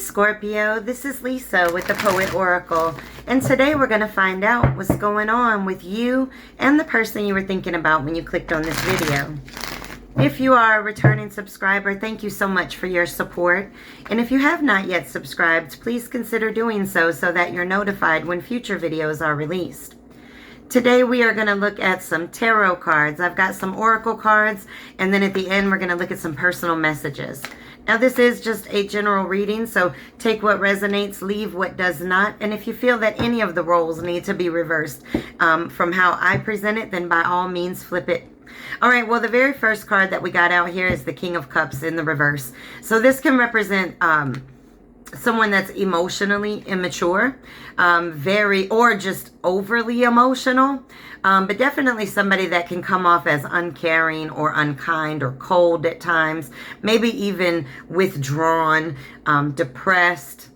Scorpio, this is Lisa with the Poet Oracle, and today we're going to find out what's going on with you and the person you were thinking about when you clicked on this video. If you are a returning subscriber, thank you so much for your support, and if you have not yet subscribed, please consider doing so that you're notified when future videos are released. Today we are going to look at some tarot cards. I've got some oracle cards, and then at the end we're going to look at some personal messages. Now this is just a general reading, so take what resonates, leave what does not. And if you feel that any of the roles need to be reversed from how I present it, then by all means flip it. All right, well, the very first card that we got out here is the King of Cups in the reverse. So this can represent someone that's emotionally immature, or just overly emotional, but definitely somebody that can come off as uncaring or unkind or cold at times, maybe even withdrawn, depressed,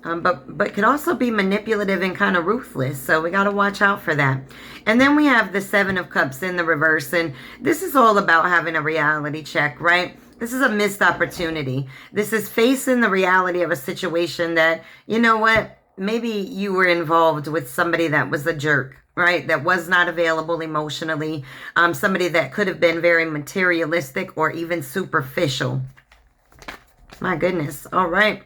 but could also be manipulative and kind of ruthless. So we got to watch out for that. And then we have the Seven of Cups in the reverse, and this is all about having a reality check, right? This is a missed opportunity. This is facing the reality of a situation that, you know what, maybe you were involved with somebody that was a jerk, right? That was not available emotionally. Somebody that could have been very materialistic or even superficial. My goodness. All right.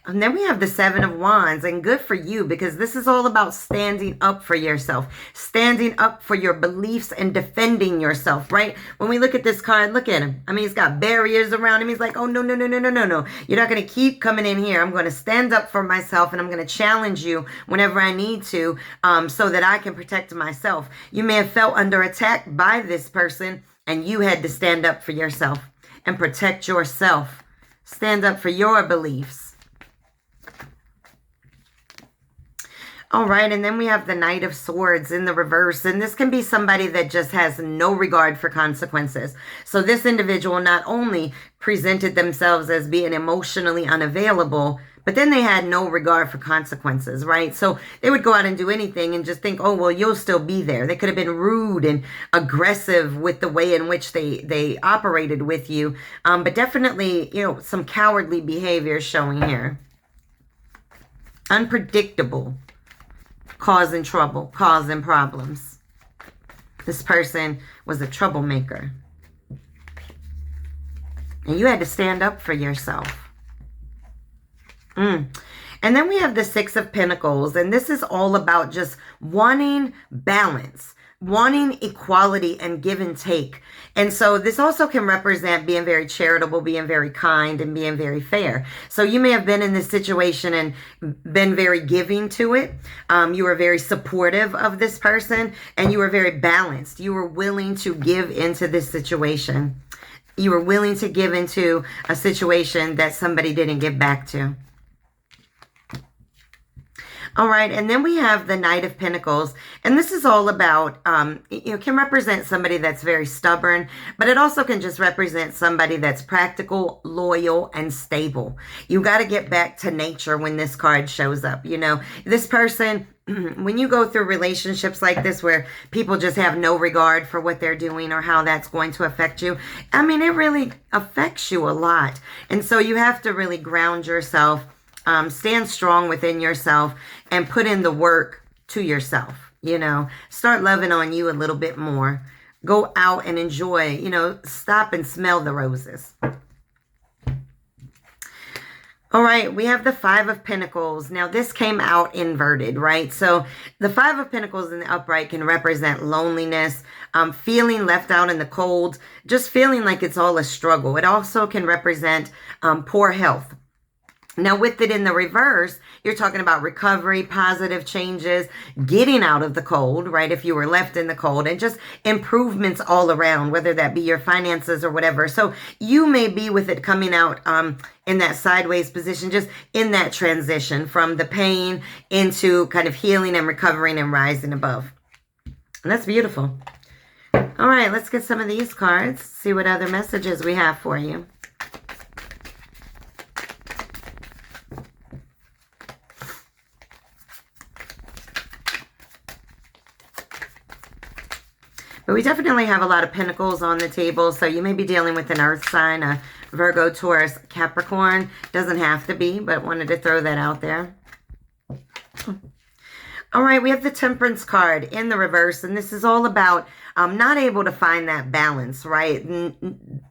And then we have the Seven of Wands, and good for you, because this is all about standing up for yourself, standing up for your beliefs and defending yourself, right? When we look at this card, look at him. I mean, he's got barriers around him. He's like, oh, no. You're not going to keep coming in here. I'm going to stand up for myself, and I'm going to challenge you whenever I need to, so that I can protect myself. You may have felt under attack by this person, and you had to stand up for yourself and protect yourself. Stand up for your beliefs. All right, and then we have the Knight of Swords in the reverse, and this can be somebody that just has no regard for consequences. So this individual not only presented themselves as being emotionally unavailable, but then they had no regard for consequences, right? So they would go out and do anything and just think, oh, well, you'll still be there. They could have been rude and aggressive with the way in which they operated with you. But definitely, you know, some cowardly behavior showing here. Unpredictable. Causing trouble, causing problems. This person was a troublemaker. And you had to stand up for yourself. And then we have the Six of Pentacles, and this is all about just wanting balance, wanting equality and give and take. And so this also can represent being very charitable, being very kind, and being very fair. So you may have been in this situation and been very giving to it. You were very supportive of this person, and you were very balanced. You were willing to give into this situation. You were willing to give into a situation that somebody didn't give back to. All right, and then we have the Knight of Pentacles, and this is all about, can represent somebody that's very stubborn, but it also can just represent somebody that's practical, loyal, and stable. You got to get back to nature when this card shows up. You know, this person, when you go through relationships like this where people just have no regard for what they're doing or how that's going to affect you, I mean, it really affects you a lot. And so you have to really ground yourself. Stand strong within yourself and put in the work to yourself, you know, start loving on you a little bit more. Go out and enjoy, you know, stop and smell the roses. All right, we have the Five of Pentacles. Now, this came out inverted, right? So the Five of Pentacles in the upright can represent loneliness, feeling left out in the cold, just feeling like it's all a struggle. It also can represent poor health. Now, with it in the reverse, you're talking about recovery, positive changes, getting out of the cold, right? If you were left in the cold, and just improvements all around, whether that be your finances or whatever. So you may be with it coming out in that sideways position, just in that transition from the pain into kind of healing and recovering and rising above. And that's beautiful. All right, let's get some of these cards, see what other messages we have for you. But we definitely have a lot of pentacles on the table. So you may be dealing with an earth sign, a Virgo, Taurus, Capricorn. Doesn't have to be, but wanted to throw that out there. All right, we have the Temperance card in the reverse, and this is all about not able to find that balance, right?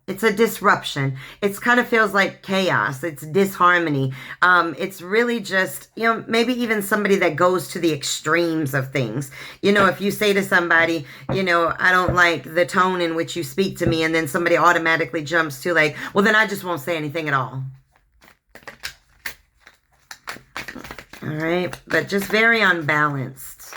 It's a disruption. It kind of feels like chaos. It's disharmony. It's really just, you know, maybe even somebody that goes to the extremes of things. You know, if you say to somebody, you know, I don't like the tone in which you speak to me, and then somebody automatically jumps to like, well, then I just won't say anything at all. All right, but just very unbalanced.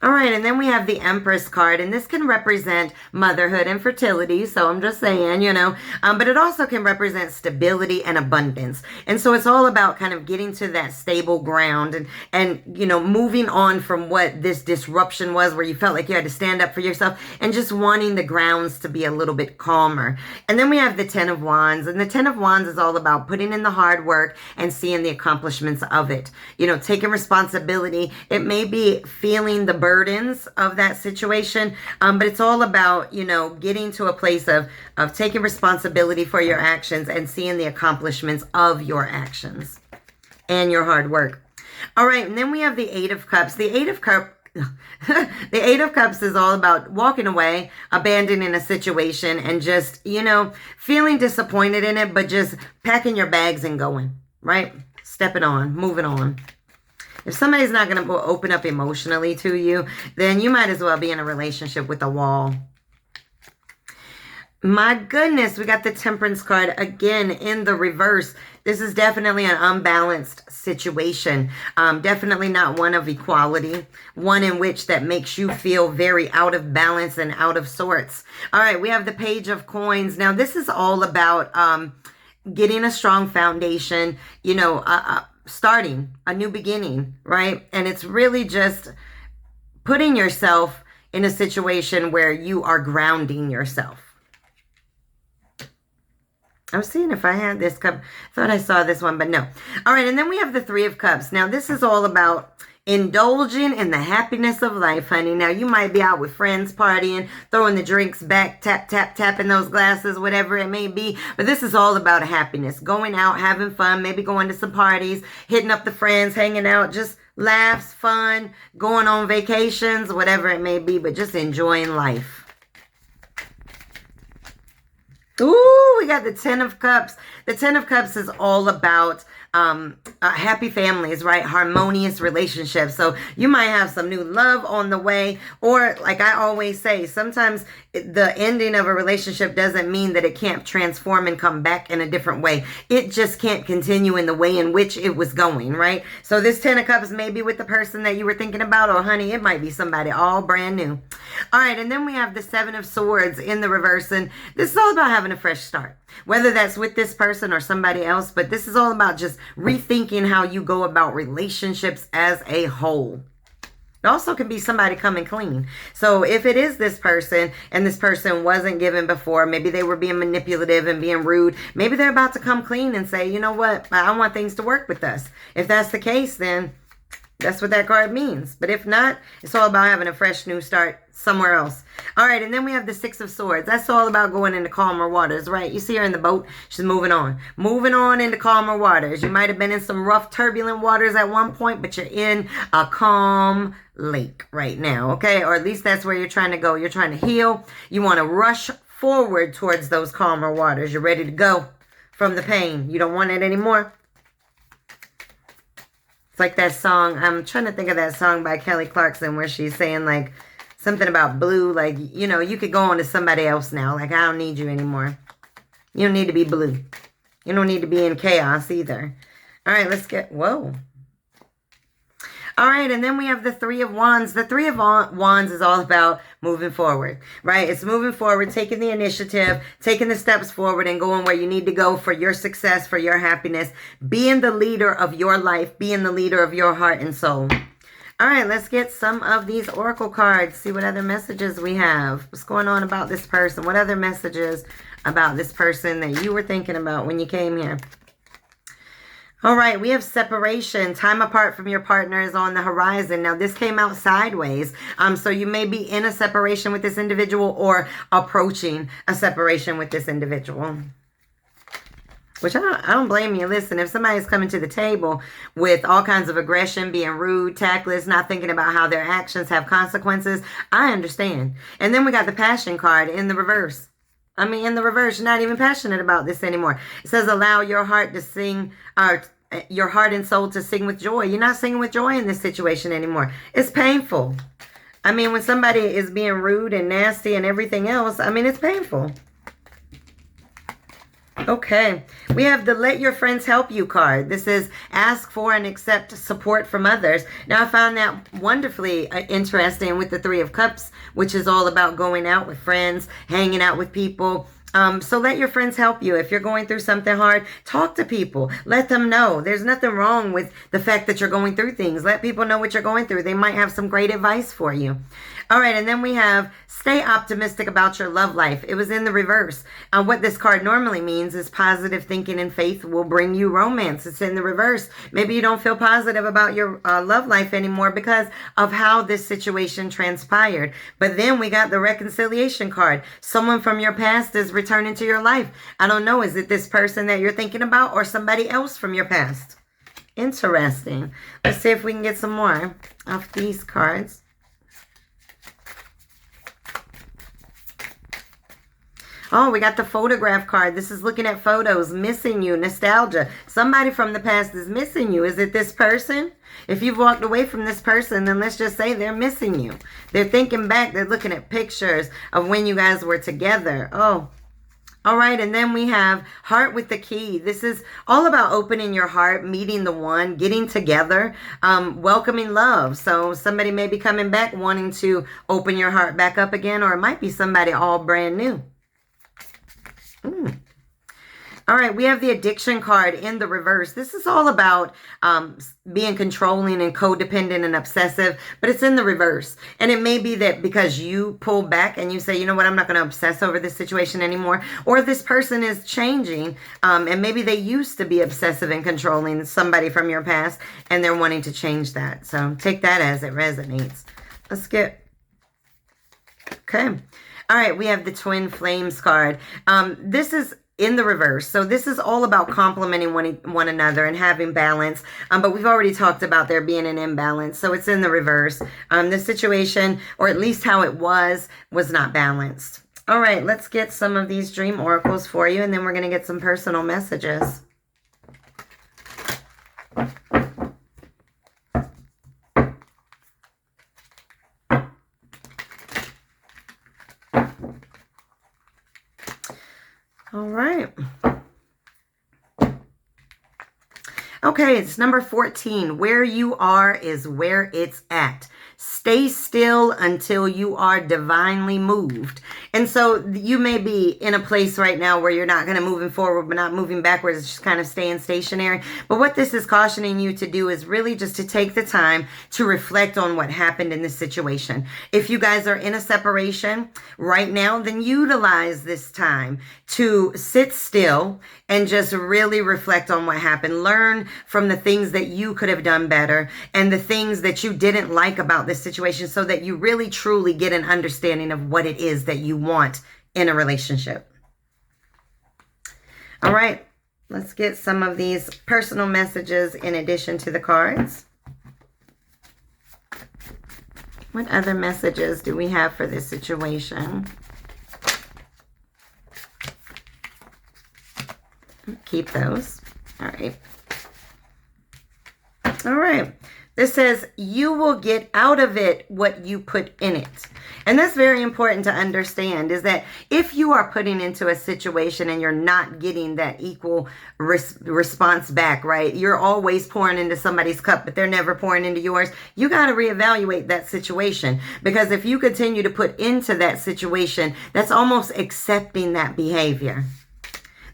All right, and then we have the Empress card, and this can represent motherhood and fertility, so I'm just saying, you know, but it also can represent stability and abundance. And so it's all about kind of getting to that stable ground and you know, moving on from what this disruption was where you felt like you had to stand up for yourself and just wanting the grounds to be a little bit calmer. And then we have the Ten of Wands, and the Ten of Wands is all about putting in the hard work and seeing the accomplishments of it. You know, taking responsibility. It may be feeling the burdens of that situation, but it's all about, you know, getting to a place of taking responsibility for your actions and seeing the accomplishments of your actions and your hard work. All right, and then we have the Eight of Cups. The Eight of Cups the Eight of Cups is all about walking away, abandoning a situation, and just, you know, feeling disappointed in it, but just packing your bags and going, right? Stepping on, moving on. If somebody's not going to open up emotionally to you, then you might as well be in a relationship with a wall. My goodness, we got the Temperance card again in the reverse. This is definitely an unbalanced situation. Definitely not one of equality. One in which that makes you feel very out of balance and out of sorts. All right, we have the Page of Coins. Now, this is all about getting a strong foundation, you know, starting a new beginning, right? And it's really just putting yourself in a situation where you are grounding yourself. I was seeing if I had this cup. I thought I saw this one, but no. All right, and then we have the Three of Cups. Now, this is all about indulging in the happiness of life, honey. Now, you might be out with friends partying, throwing the drinks back, tap, tap, tapping those glasses, whatever it may be. But this is all about happiness. Going out, having fun, maybe going to some parties, hitting up the friends, hanging out, just laughs, fun, going on vacations, whatever it may be, but just enjoying life. Ooh, we got the Ten of Cups. The Ten of Cups is all about happy families, right? Harmonious relationships. So you might have some new love on the way, or like I always say, sometimes the ending of a relationship doesn't mean that it can't transform and come back in a different way. It just can't continue in the way in which it was going, right? So this Ten of Cups may be with the person that you were thinking about, or honey, it might be somebody all brand new. All right, and then we have the Seven of Swords in the reverse, and this is all about having a fresh start. Whether that's with this person or somebody else, but this is all about just rethinking how you go about relationships as a whole. It also can be somebody coming clean. So if it is this person and this person wasn't given before, maybe they were being manipulative and being rude, maybe they're about to come clean and say, you know what, I want things to work with us. If that's the case, then that's what that card means. But if not, it's all about having a fresh new start somewhere else. All right, and then we have the Six of Swords. That's all about going into calmer waters, right? You see her in the boat. She's moving on. Moving on into calmer waters. You might have been in some rough, turbulent waters at one point, but you're in a calm lake right now, okay? Or at least that's where you're trying to go. You're trying to heal. You want to rush forward towards those calmer waters. You're ready to go from the pain. You don't want it anymore. It's like that song, I'm trying to think of that song by Kelly Clarkson where she's saying like something about blue, like, you know, you could go on to somebody else now. Like, I don't need you anymore. You don't need to be blue. You don't need to be in chaos either. All right, let's get, whoa. All right, and then we have the Three of Wands. The Three of Wands is all about moving forward, right? It's moving forward, taking the initiative, taking the steps forward and going where you need to go for your success, for your happiness, being the leader of your life, being the leader of your heart and soul. All right, let's get some of these oracle cards, see what other messages we have. What's going on about this person? What other messages about this person that you were thinking about when you came here? All right, we have separation. Time apart from your partner is on the horizon. Now, this came out sideways. So you may be in a separation with this individual or approaching a separation with this individual. Which I don't blame you. Listen, if somebody's coming to the table with all kinds of aggression, being rude, tactless, not thinking about how their actions have consequences, I understand. And then we got the Passion card in the reverse. I mean, in the reverse, you're not even passionate about this anymore. It says, allow your heart to sing, your heart and soul to sing with joy. You're not singing with joy in this situation anymore. It's painful. I mean, when somebody is being rude and nasty and everything else, I mean, it's painful. Okay, we have the Let Your Friends Help You card. This is ask for and accept support from others. Now, I found that wonderfully interesting with the Three of Cups, which is all about going out with friends, hanging out with people. So let your friends help you. If you're going through something hard, talk to people. Let them know. There's nothing wrong with the fact that you're going through things. Let people know what you're going through. They might have some great advice for you. All right, and then we have stay optimistic about your love life. It was in the reverse. What this card normally means is positive thinking and faith will bring you romance. It's in the reverse. Maybe you don't feel positive about your love life anymore because of how this situation transpired. But then we got the reconciliation card. Someone from your past is returning to your life. I don't know. Is it this person that you're thinking about or somebody else from your past? Interesting. Let's see if we can get some more of these cards. Oh, we got the photograph card. This is looking at photos, missing you, nostalgia. Somebody from the past is missing you. Is it this person? If you've walked away from this person, then let's just say they're missing you. They're thinking back. They're looking at pictures of when you guys were together. Oh, all right. And then we have Heart with the Key. This is all about opening your heart, meeting the one, getting together, welcoming love. So somebody may be coming back wanting to open your heart back up again, or it might be somebody all brand new. All right, we have the addiction card in the reverse. This is all about being controlling and codependent and obsessive, but it's in the reverse. And it may be that because you pull back and you say, you know what, I'm not going to obsess over this situation anymore. Or this person is changing and maybe they used to be obsessive and controlling, somebody from your past, and they're wanting to change that. So take that as it resonates. Let's get... Okay. All right, we have the Twin Flames card. This is in the reverse. So this is all about complimenting one another and having balance. But we've already talked about there being an imbalance. So it's in the reverse. The situation, or at least how it was not balanced. All right, let's get some of these dream oracles for you, and then we're going to get some personal messages. All right. Okay, it's number 14. Where you are is where it's at. Stay still until you are divinely moved. And so you may be in a place right now where you're not going to move forward, but not moving backwards. It's just kind of staying stationary. But what this is cautioning you to do is really just to take the time to reflect on what happened in this situation. If you guys are in a separation right now, then utilize this time to sit still and just really reflect on what happened. Learn from the things that you could have done better and the things that you didn't like about this situation, so that you really truly get an understanding of what it is that you want in a relationship. All right, let's get some of these personal messages in addition to the cards. What other messages do we have for this situation? Keep those. All right. All right. This says, you will get out of it what you put in it. And that's very important to understand, is that if you are putting into a situation and you're not getting that equal response back, right? You're always pouring into somebody's cup, but they're never pouring into yours. You got to reevaluate that situation, because if you continue to put into that situation, that's almost accepting that behavior.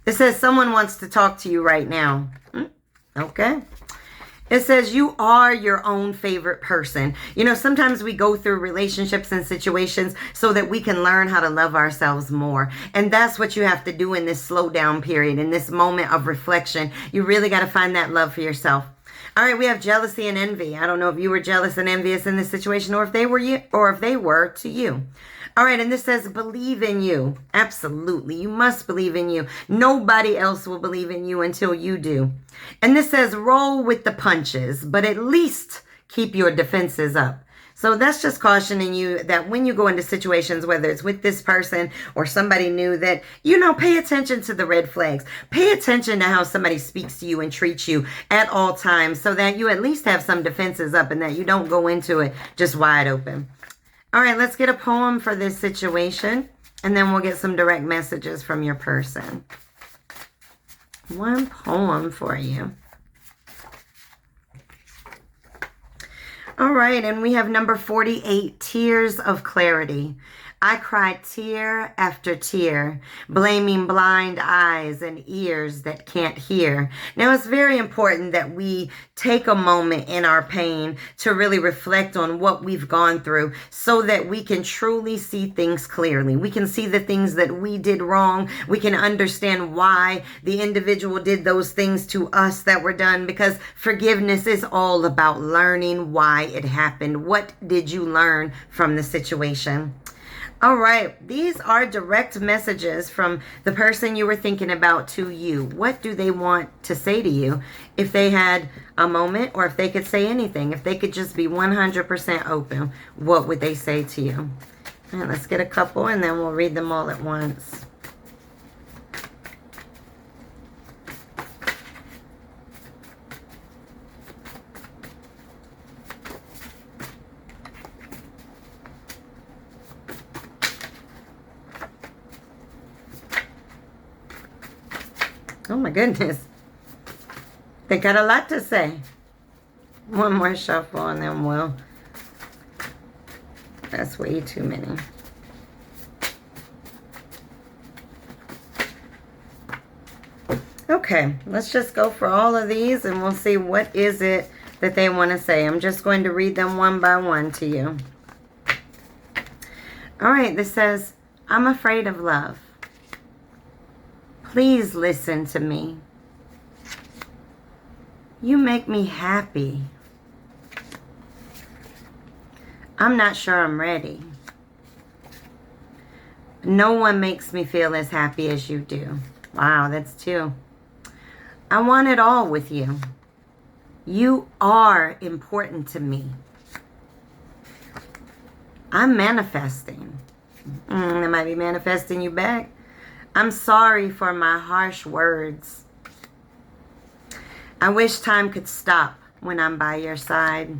It says someone wants to talk to you right now. Okay. It says you are your own favorite person. You know, sometimes we go through relationships and situations so that we can learn how to love ourselves more. And that's what you have to do in this slow down period, in this moment of reflection. You really got to find that love for yourself. All right, we have jealousy and envy. I don't know if you were jealous and envious in this situation or if they were you, or if they were to you. All right, and this says believe in you. Absolutely. You must believe in you. Nobody else will believe in you until you do. And this says roll with the punches, but at least keep your defenses up. So that's just cautioning you that when you go into situations, whether it's with this person or somebody new, that, you know, pay attention to the red flags. Pay attention to how somebody speaks to you and treats you at all times so that you at least have some defenses up and that you don't go into it just wide open. All right, let's get a poem for this situation, and then we'll get some direct messages from your person. One poem for you. All right, and we have number 48, Tears of Clarity. I cried tear after tear, blaming blind eyes and ears that can't hear. Now, it's very important that we take a moment in our pain to really reflect on what we've gone through so that we can truly see things clearly. We can see the things that we did wrong. We can understand why the individual did those things to us that were done, because forgiveness is all about learning why it happened. What did you learn from the situation? All right, these are direct messages from the person you were thinking about to you. What do they want to say to you? If they had a moment, or if they could say anything, if they could just be 100% open, what would they say to you? All right, let's get a couple and then we'll read them all at once. Oh my goodness. They got a lot to say. One more shuffle and then we'll... That's way too many. Okay, let's just go for all of these and we'll see what is it that they want to say. I'm just going to read them one by one to you. All right, this says, I'm afraid of love. Please listen to me. You make me happy. I'm not sure I'm ready. No one makes me feel as happy as you do. Wow, that's two. I want it all with you. You are important to me. I'm manifesting. I might be manifesting you back. I'm sorry for my harsh words. I wish time could stop when I'm by your side.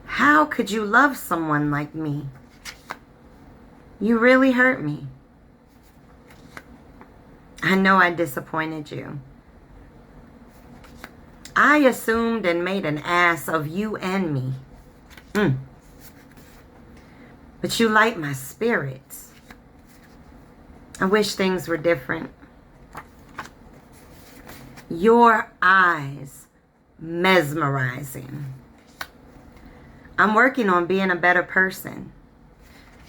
How could you love someone like me? You really hurt me. I know I disappointed you. I assumed and made an ass of you and me. But you light my spirits. I wish things were different. Your eyes, mesmerizing. I'm working on being a better person.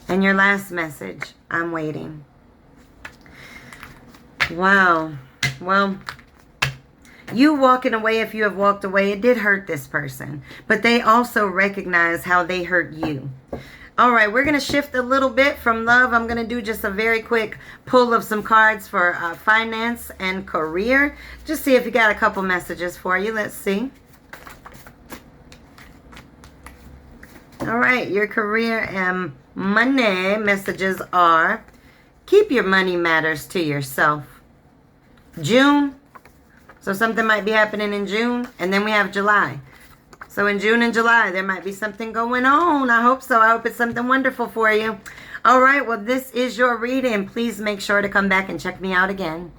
And your last message, I'm waiting. Wow. Well, you walking away, if you have walked away, it did hurt this person. But they also recognize how they hurt you. All right, we're going to shift a little bit from love. I'm going to do just a very quick pull of some cards for finance and career. Just see if you got a couple messages for you. Let's see. All right, your career and money messages are keep your money matters to yourself. June. So something might be happening in June. And then we have July. So in June and July, there might be something going on. I hope so. I hope it's something wonderful for you. All right. Well, this is your reading. Please make sure to come back and check me out again.